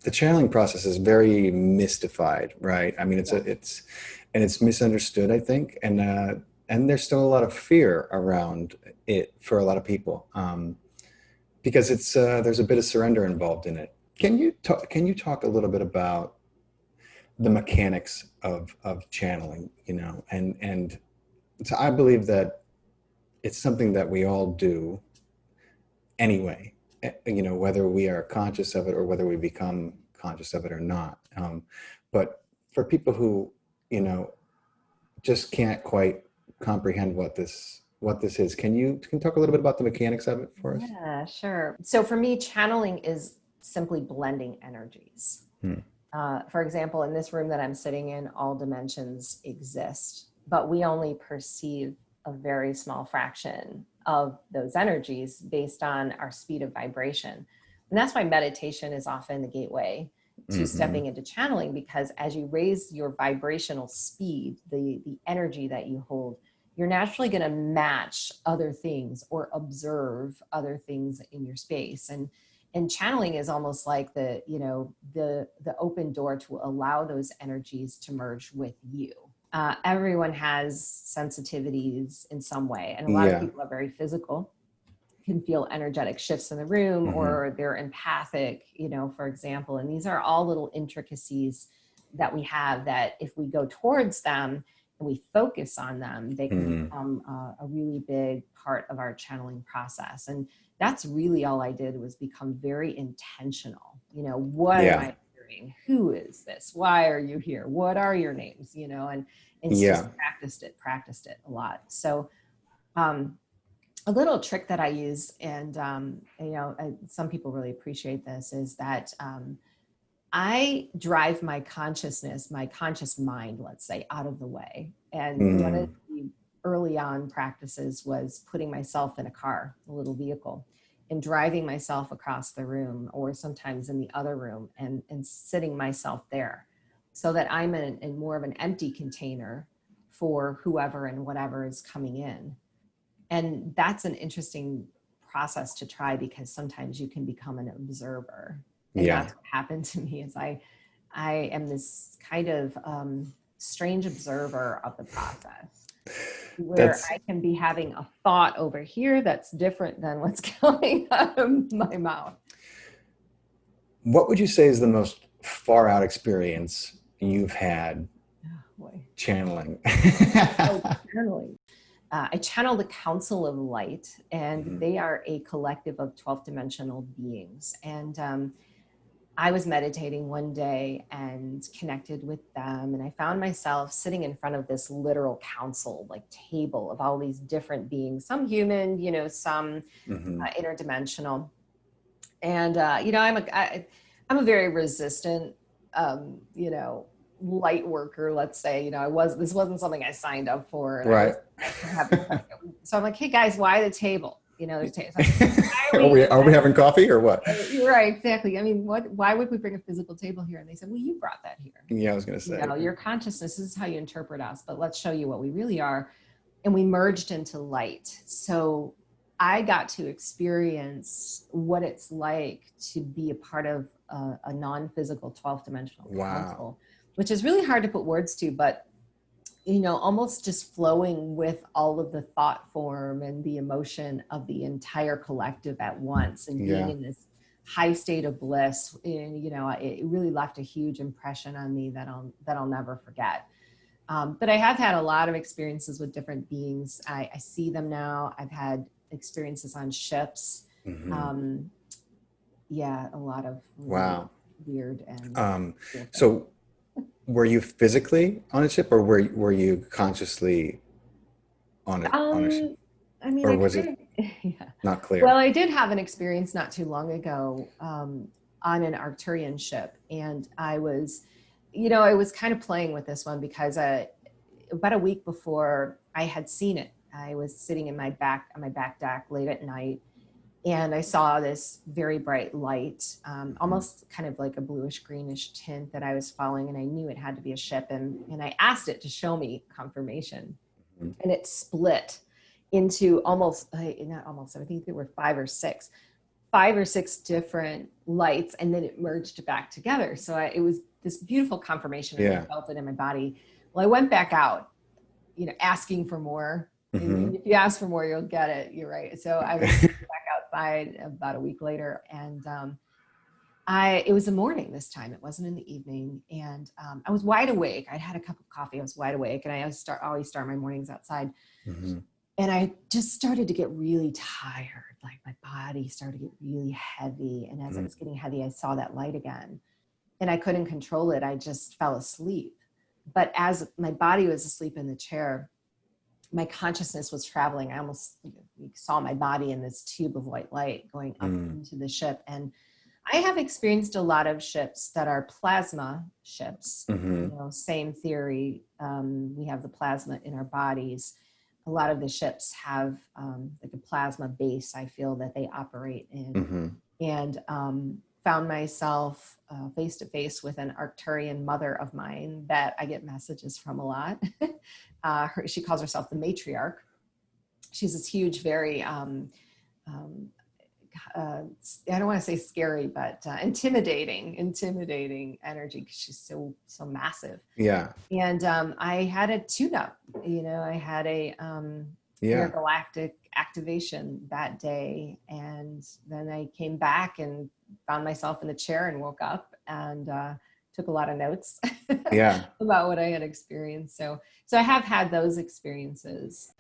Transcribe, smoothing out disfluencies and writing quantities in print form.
the channeling process is very mystified, right? I mean, Yeah. it's misunderstood, I think, and there's still a lot of fear around it for a lot of people, because there's a bit of surrender involved in it. Can you talk a little bit about the mechanics of channeling, and so I believe that it's something that we all do anyway, whether we are conscious of it or whether we become conscious of it or not. But for people who, just can't quite comprehend what this is, can you talk a little bit about the mechanics of it for us? Yeah, sure. So for me, channeling is simply blending energies. Hmm. For example, in this room that I'm sitting in, all dimensions exist, but we only perceive a very small fraction of those energies based on our speed of vibration. And that's why meditation is often the gateway to Hmm. stepping into channeling, because as you raise your vibrational speed, the energy that you hold, you're naturally going to match other things or observe other things in your space. And channeling is almost like the open door to allow those energies to merge with you. Everyone has sensitivities in some way, and a lot of Yeah. people are very physical, can feel energetic shifts in the room, Hmm. or they're empathic, for example. And these are all little intricacies that we have that if we go towards them and we focus on them, they can Hmm. become a really big part of our channeling process. And that's really all I did, was become very intentional. What am Yeah. I hearing? Who is this? Why are you here? What are your names? And just Yeah. practiced it a lot. So, a little trick that I use, and some people really appreciate this, is that I drive my consciousness, my conscious mind, let's say, out of the way. And one of Hmm. the early on practices was putting myself in a car, a little vehicle, and driving myself across the room, or sometimes in the other room, and sitting myself there, so that I'm in more of an empty container for whoever and whatever is coming in. And that's an interesting process to try, because sometimes you can become an observer. And Yeah. that's what happened to me. Is I am this kind of strange observer of the process, where That's I can be having a thought over here that's different than what's coming out of my mouth. What would you say is the most far out experience you've had Oh, boy. channeling? Oh, channeling. I channel the Council of Light, and Mhm. they are a collective of 12th dimensional beings. And I was meditating one day and connected with them, and I found myself sitting in front of this literal council, like table of all these different beings, some human, some Mhm. interdimensional. And I'm a very resistant, um, you know, light worker. Let's say, this wasn't something I signed up for, and I Right. was having. So I'm like, hey guys, why the table? There's tables. Like, why are Are we? we having coffee or what? You're right, exactly. I mean, why would we bring a physical table here? And they said, well, you brought that here. Yeah, I was gonna say. Your consciousness, this is how you interpret us, but let's show you what we really are. And we merged into light. So I got to experience what it's like to be a part of a non-physical 12th dimensional Wow. council, which is really hard to put words to, but almost just flowing with all of the thought form and the emotion of the entire collective at once, and being Yeah. in this high state of bliss. And it really left a huge impression on me that I'll never forget. But I have had a lot of experiences with different beings. I see them now. I've had experiences on ships. Hmm. Um, yeah, a lot of really Wow. weird and Um, cool things. so were you physically on a ship, or were you consciously on a ship, Um, I mean, or I was kind it of, yeah. not Well, clear? I did have an experience not too long ago on an Arcturian ship, and I was kind of playing with this one, because about a week before I had seen it, I was sitting on my back deck late at night, and I saw this very bright light, Hmm. almost kind of like a bluish greenish tint that I was following, and I knew it had to be a ship, and I asked it to show me confirmation, Hmm. and it split into almost, not almost, I think there were five or six 5 or 6 different lights, and then it merged back together. So it was this beautiful confirmation, and I Yeah. felt it in my body. Well, I went back out, asking for more. Hmm. And if you ask for more, you'll get it. You're right. So I was back outside about a week later, and it was the morning this time. It wasn't in the evening, and I was wide awake. I'd had a cup of coffee. I was wide awake, and I always start my mornings outside. Hmm. And I just started to get really tired. Like my body started to get really heavy. And as it was getting heavy, I saw that light again, and I couldn't control it. I just fell asleep. But as my body was asleep in the chair, my consciousness was traveling. I almost saw my body in this tube of white light going up into the ship. And I have experienced a lot of ships that are plasma ships. Hmm. Same theory. We have the plasma in our bodies. A lot of the ships have like a plasma base, I feel, that they operate in. Hmm. And found myself face to face with an Arcturian mother of mine that I get messages from a lot. She calls herself the matriarch. She's this huge, very, I don't want to say scary, but intimidating energy, because she's so massive. Yeah. And I had a tune-up. I had a Yeah. intergalactic activation that day, and then I came back and found myself in the chair and woke up and took a lot of notes Yeah. about what I had experienced. So I have had those experiences.